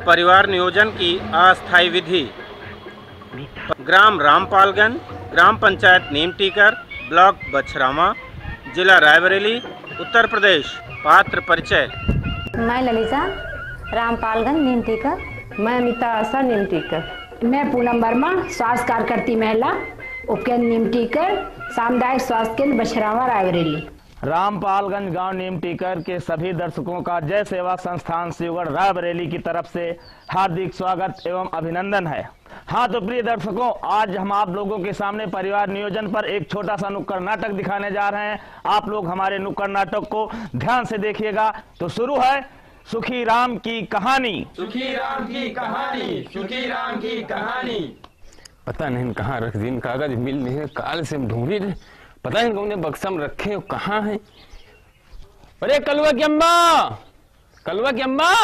परिवार नियोजन की अस्थायी विधि। ग्राम रामपालगंज, ग्राम पंचायत नीमटीकर, ब्लॉक बछरामा, जिला रायबरेली, उत्तर प्रदेश। पात्र परिचय। मैं ललिता, रामपालगंज नीमटीकर। मैं अमिता आशा, नीमटीकर। मैं पूनम वर्मा, स्वास्थ्य कार्यकर्ती महिला, उपकेंद्र नीमटीकर, सामुदायिक स्वास्थ्य केंद्र बछरावा, रायबरेली। रामपालगंज गांव नीमटीकर के सभी दर्शकों का जय सेवा संस्थान शिवगढ़ रायबरेली की तरफ से हार्दिक स्वागत एवं अभिनंदन है। हाँ तो प्रिय दर्शकों, आज हम आप लोगों के सामने परिवार नियोजन पर एक छोटा सा नुक्कड़ नाटक दिखाने जा रहे हैं। आप लोग हमारे नुक्कड़ नाटक को ध्यान से देखिएगा। तो शुरू है सुखी राम की कहानी। सुखी राम की कहानी, सुखी राम की कहानी। पता नहीं कहाँ रख दी, कागज मिल नहीं, काल से ढूंढ रहे, पता नहीं कौन बक्सा में रखे, कहाँ है। अरे कलवा की अम्मा, कलवा की अम्मा,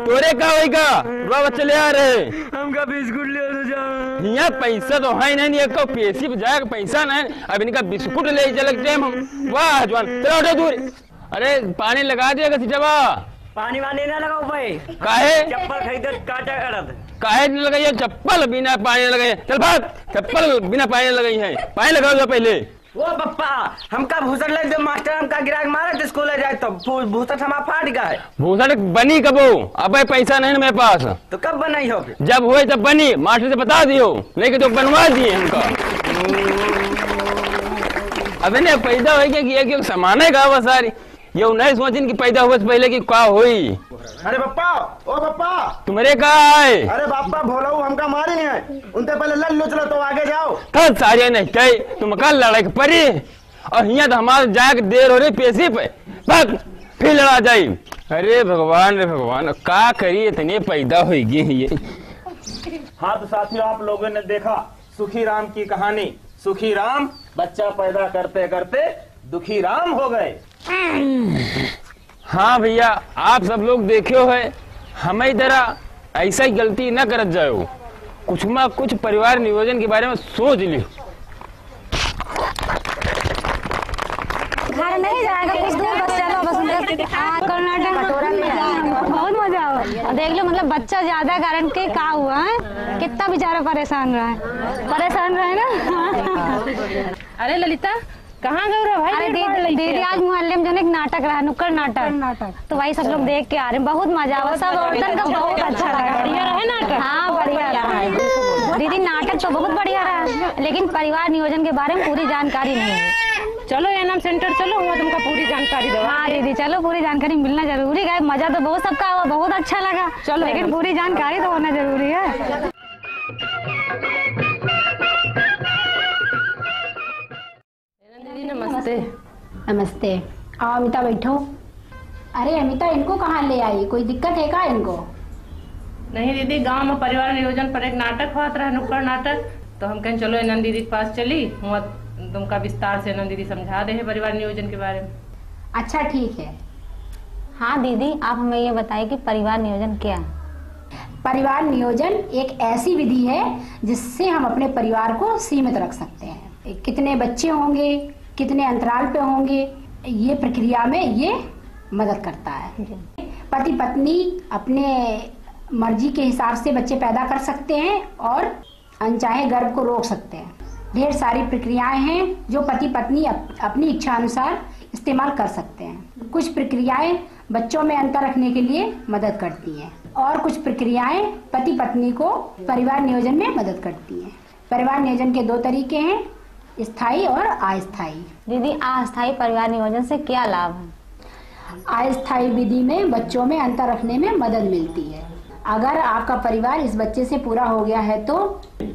तोरे का होगा बाबा चले आ रहे हमका बिस्कुट ले जाओ। यहाँ पैसा तो है नहीं, एक पेशी पे जाएगा पैसा नहीं, अब इनका बिस्कुट ले चलते हम। वाह जवान, चलो दूर। अरे पानी लगा दिया सीटवा। पानी वानी ना लगाओ भाई। काहे चप्पल खरीद काटा करत। काहे नहीं लगाई है चप्पल बिना पानी लगाई। चल भाग, चप्पल बिना पानी लगाई है, पानी लगाओ जो पहले। वो पप्पा हमका भूसड़ ले दो, मास्टर हमका गिराक मारा तो स्कूल जाए तो भूसड़ हमारा फाट गया है। भूसड़ बनी कबो? अब पैसा नहीं ना मेरे पास। तो कब बनाई हो? जब हुए तब बनी, मास्टर से बता दियो, नहीं तो बनवा दिए हमका। अब नहीं पैदा हो गया कि सामान है वो सारी, ये नहीं सोचिन कि पैदा हुए से पहले कि क्या हुई। अरे पप्पा, ओ पप्पा तुम्हारे कहा है? अरे पापा भोला हमका मारी नहीं है, उनसे पहले लड़ लो, चलो तो आगे जाओ। थक सारे नहीं कही, तुम कल लड़ाई पड़ी और यहाँ तो हमारे जाए देर हो रही पेशी पे, बस फिर लड़ा जाये। अरे भगवान रे भगवान, क्या करिए इतने पैदा होगी ये। हाँ तो साथियों, आप लोगों ने देखा सुखी राम की कहानी। सुखी राम बच्चा पैदा करते करते दुखी राम हो गए। हाँ भैया, आप सब लोग देखियो है, हमें तरह ऐसा ही गलती न करत जाओ, कुछ में कुछ परिवार नियोजन के बारे में सोच लियो। घर नहीं जाएगा, कुछ दूर बस चलो, बस कर्नाटक कटोरा में बहुत मजा आवा। देख लो, मतलब बच्चा ज्यादा कारण के का हुआ है, कितना बेचारा परेशान रहा है ना। अरे ललिता, कहाँ गए भाई? अरे दीदी आज मोहल्ले में जो एक नाटक रहा, नुक्कड़ नाटक, तो वही सब लोग देख के आ रहे हैं, बहुत मजा आवा। सब औरतन का बहुत अच्छा लगा। बढ़िया रहा नाटक? हाँ बढ़िया रहा दीदी, नाटक तो बहुत बढ़िया रहा, लेकिन परिवार नियोजन के बारे में पूरी जानकारी नहीं है। चलो एनएम सेंटर चलो, वहाँ तुमको पूरी जानकारी दो। हाँ दीदी चलो, पूरी जानकारी मिलना जरूरी है। मजा तो बहुत सबका हुआ, बहुत अच्छा लगा, चलो लेकिन पूरी जानकारी तो होना जरूरी है। दीदी नमस्ते। नमस्ते, आओ अमिता बैठो। अरे अमिता, इनको कहाँ ले आई? कोई दिक्कत है क्या इनको? नहीं दीदी, गांव में परिवार नियोजन पर एक नाटक हुआ था, नुक्कड़ नाटक, तो हम कहें चलो नंद दीदी के पास चली, वहाँ तुमका विस्तार से नंद दीदी समझा दे है परिवार नियोजन के बारे में। अच्छा ठीक है। हाँ दीदी, आप हमें ये बताइए कि परिवार नियोजन क्या है? परिवार नियोजन एक ऐसी विधि है जिससे हम अपने परिवार को सीमित रख सकते हैं। कितने बच्चे होंगे, कितने अंतराल पे होंगे, ये प्रक्रिया में ये मदद करता है। पति पत्नी अपने मर्जी के हिसाब से बच्चे पैदा कर सकते हैं और अनचाहे गर्भ को रोक सकते हैं। ढेर सारी प्रक्रियाएं हैं जो पति पत्नी अपनी इच्छा अनुसार इस्तेमाल कर सकते हैं। कुछ प्रक्रियाएं बच्चों में अंतर रखने के लिए मदद करती हैं और कुछ प्रक्रियाएं पति पत्नी को परिवार नियोजन में मदद करती हैं। परिवार नियोजन के दो तरीके हैं, स्थायी और अस्थायी। दीदी अस्थायी परिवार नियोजन से क्या लाभ है? अस्थायी विधि में बच्चों में अंतर रखने में मदद मिलती है। अगर आपका परिवार इस बच्चे से पूरा हो गया है तो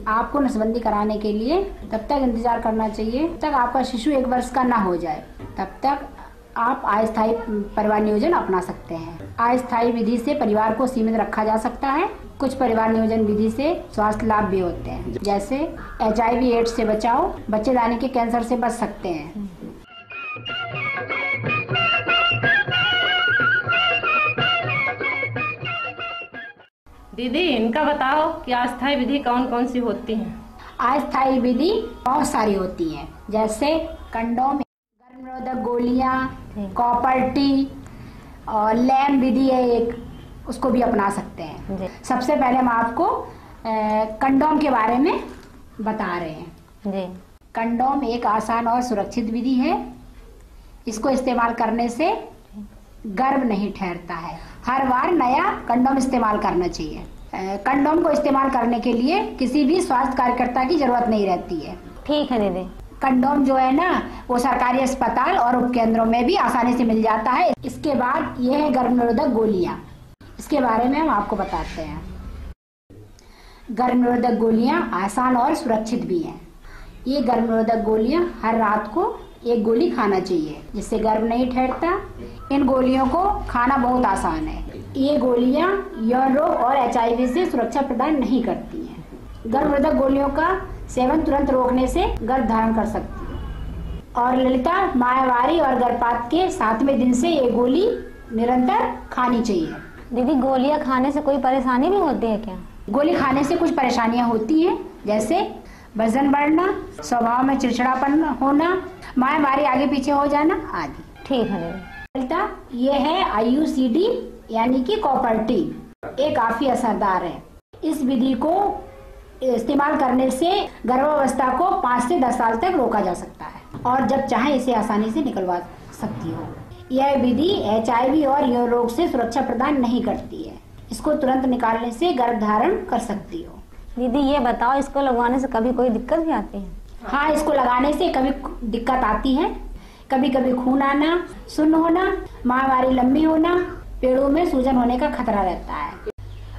आपको नसबंदी कराने के लिए तब तक इंतजार करना चाहिए तब तक आपका शिशु 1 वर्ष का ना हो जाए, तब तक आप अस्थायी परिवार नियोजन अपना सकते हैं। अस्थायी विधि से परिवार को सीमित रखा जा सकता है। कुछ परिवार नियोजन विधि से स्वास्थ्य लाभ भी होते हैं, जैसे HIV एड्स से बचाव, बच्चेदानी के कैंसर से बच सकते हैं। दीदी इनका बताओ कि अस्थायी विधि कौन कौन सी होती हैं? अस्थायी विधि बहुत सारी होती हैं, जैसे कंडोम, गर्भनिरोधक गोलियां, कॉपर टी और लैम विधि है एक, उसको भी अपना सकते हैं। जी। सबसे पहले हम आपको कंडोम के बारे में बता रहे हैं। जी। कंडोम एक आसान और सुरक्षित विधि है। इसको इस्तेमाल करने से गर्भ नहीं ठहरता है। हर बार नया कंडोम इस्तेमाल करना चाहिए। कंडोम को इस्तेमाल करने के लिए किसी भी स्वास्थ्य कार्यकर्ता की जरूरत नहीं रहती है। ठीक है दीदी। कंडोम जो है ना वो सरकारी अस्पताल और उपकेंद्रों में भी आसानी से मिल जाता है। इसके बाद ये है गर्भ निरोधक गोलियां। इसके बारे में हम आपको बताते हैं। गर्भ निरोधक गोलियां आसान और सुरक्षित भी हैं। ये गर्भ निरोधक गोलियां हर रात को एक गोली खाना चाहिए, जिससे गर्भ नहीं ठहरता। इन गोलियों को खाना बहुत आसान है। ये गोलियां यौन रोग और HIV से सुरक्षा प्रदान नहीं करती हैं। गर्भ निरोधक गोलियों का सेवन तुरंत रोकने से गर्भ धारण कर सकती है। और ललिता, माहवारी और गर्भपात के 7वें दिन से ये गोली निरंतर खानी चाहिए। दीदी गोलियां खाने से कोई परेशानी भी होती है क्या? गोली खाने से कुछ परेशानियां होती हैं, जैसे वजन बढ़ना, स्वभाव में चिड़चिड़ापन होना, माहवारी आगे पीछे हो जाना आदि। ठीक है दीदी। ललिता, ये है IUCD यानी कि कॉपर टी। ये काफी असरदार है। इस विधि को इस्तेमाल करने से गर्भावस्था को 5 से 10 साल तक रोका जा सकता है और जब चाहे इसे आसानी से निकलवा सकती हो। यह विधि HIV और यौन रोग से सुरक्षा प्रदान नहीं करती है। इसको तुरंत निकालने से गर्भ धारण कर सकती हो। दीदी ये बताओ, इसको लगवाने से कभी कोई दिक्कत भी आती है? हाँ, इसको लगाने से कभी दिक्कत आती है। कभी कभी खून आना, सुन्न होना, माहवारी लंबी होना, पेड़ों में सूजन होने का खतरा रहता है।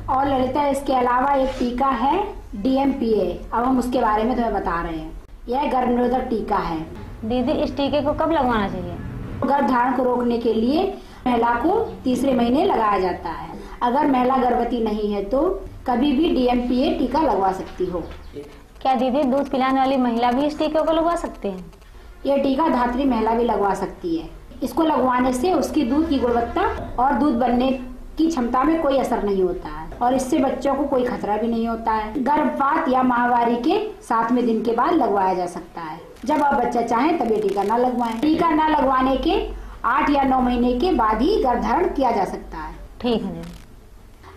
और ललिता, इसके अलावा एक टीका है DMPA। अब हम उसके बारे में तुम्हें बता रहे हैं। यह गर्भ निरोधक टीका है। दीदी इस टीके को कब लगवाना चाहिए? गर्भ धारण को रोकने के लिए महिला को 3रे महीने लगाया जाता है। अगर महिला गर्भवती नहीं है तो कभी भी DMPA टीका लगवा सकती हो। क्या दीदी दूध पिलाने वाली महिला भी इस टीके को लगवा सकती है? यह टीका धात्री महिला भी लगवा सकती है। इसको लगवाने से उसकी दूध की गुणवत्ता और दूध बनने की क्षमता में कोई असर नहीं होता है और इससे बच्चों को कोई खतरा भी नहीं होता है। गर्भपात या माहवारी के 7वें दिन के बाद लगवाया जा सकता है। जब आप बच्चा चाहें तब ये टीका न लगवाएं। टीका न लगवाने के 8 या 9 महीने के बाद ही गर्भधारण किया जा सकता है। ठीक है दीदी।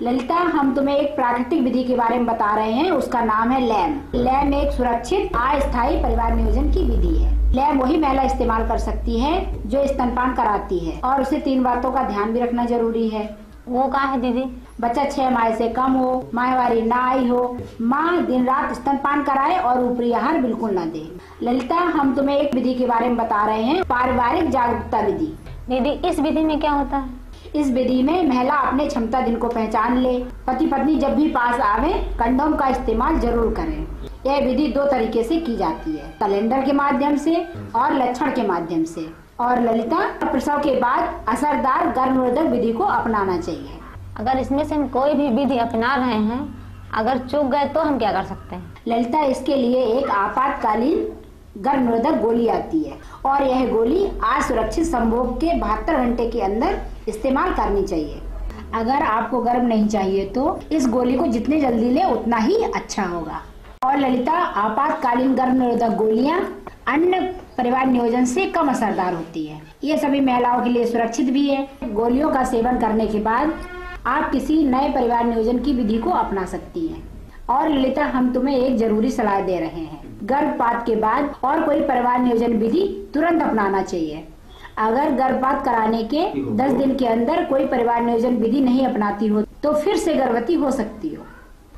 ललिता, हम तुम्हें एक प्राकृतिक विधि के बारे में बता रहे हैं। उसका नाम है लैम। लैम एक सुरक्षित अस्थायी परिवार नियोजन की विधि है। लैम वही महिला इस्तेमाल कर सकती है जो स्तनपान कराती है और उसे 3 बातों का ध्यान भी रखना जरूरी है। वो कहाँ है दीदी? बच्चा 6 माह से कम हो, माहवारी ना आई हो, माँ दिन रात स्तनपान कराए और ऊपरी आहार बिल्कुल न दे। ललिता, हम तुम्हें एक विधि के बारे में बता रहे हैं, पारिवारिक जागरूकता विधि। दीदी इस विधि में क्या होता है? इस विधि में महिला अपने क्षमता दिन को पहचान ले। पति पत्नी जब भी पास आवे कंडोम का इस्तेमाल जरूर करें। यह विधि 2 तरीके से की जाती है, कैलेंडर के माध्यम से और लक्षण के माध्यम से। और ललिता, प्रसव के बाद असरदार गर्भ निरोधक विधि को अपनाना चाहिए। अगर इसमें से हम कोई भी विधि अपना रहे हैं, अगर चूक गए तो हम क्या कर सकते हैं? ललिता, इसके लिए एक आपातकालीन गर्भ निरोधक गोली आती है और यह गोली असुरक्षित संभोग के 72 घंटे के अंदर इस्तेमाल करनी चाहिए। अगर आपको गर्भ नहीं चाहिए तो इस गोली को जितने जल्दी ले उतना ही अच्छा होगा। और ललिता, आपातकालीन गर्भ निरोधक गोलियां अन्य परिवार नियोजन से कम असरदार होती है। ये सभी महिलाओं के लिए सुरक्षित भी है। गोलियों का सेवन करने के बाद आप किसी नए परिवार नियोजन की विधि को अपना सकती हैं। और ललिता, हम तुम्हें एक जरूरी सलाह दे रहे हैं। गर्भपात के बाद और कोई परिवार नियोजन विधि तुरंत अपनाना चाहिए। अगर गर्भपात कराने के 10 दिन के अंदर कोई परिवार नियोजन विधि नहीं अपनाती हो तो फिर से गर्भवती हो सकती हो।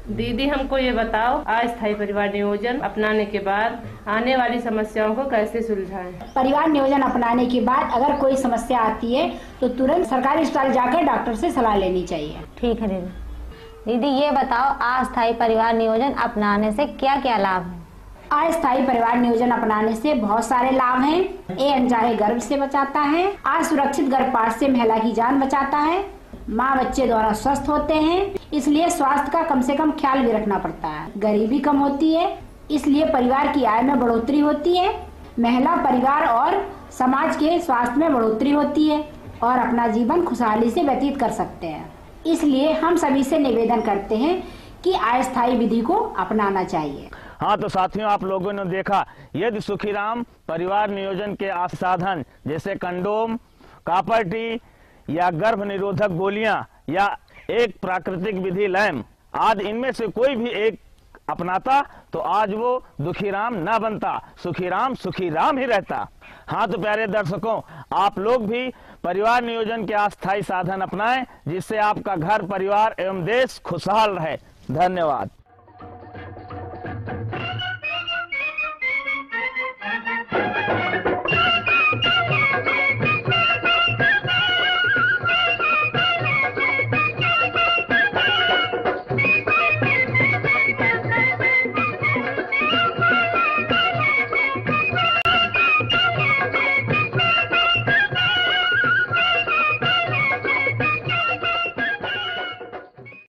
दीदी हमको ये बताओ, अस्थायी परिवार नियोजन अपनाने के बाद आने वाली समस्याओं को कैसे सुलझाएं? परिवार नियोजन अपनाने के बाद अगर कोई समस्या आती है तो तुरंत सरकारी अस्पताल जाकर डॉक्टर से सलाह लेनी चाहिए। ठीक है दीदी। दीदी ये बताओ, अस्थायी परिवार नियोजन अपनाने से क्या क्या लाभ है? अस्थायी परिवार नियोजन अपनाने से बहुत सारे लाभ हैं। ये अनचाहे गर्भ से बचाता है, असुरक्षित गर्भपात से महिला की जान बचाता है, माँ बच्चे दोनों स्वस्थ होते हैं, इसलिए स्वास्थ्य का कम से कम ख्याल भी रखना पड़ता है। गरीबी कम होती है, इसलिए परिवार की आय में बढ़ोतरी होती है। महिला, परिवार और समाज के स्वास्थ्य में बढ़ोतरी होती है और अपना जीवन खुशहाली से व्यतीत कर सकते हैं। इसलिए हम सभी से निवेदन करते हैं कि अस्थायी विधि को अपनाना चाहिए। हाँ तो साथियों, आप लोगों ने देखा, यदि सुखीराम परिवार नियोजन के साधन जैसे कंडोम, कॉपर टी या गर्भ निरोधक गोलियां या एक प्राकृतिक विधि लैम आदि इनमें से कोई भी एक अपनाता तो आज वो दुखीराम ना बनता, सुखी राम ही रहता। हाँ तो प्यारे दर्शकों, आप लोग भी परिवार नियोजन के अस्थायी साधन अपनाएं, जिससे आपका घर, परिवार एवं देश खुशहाल रहे। धन्यवाद।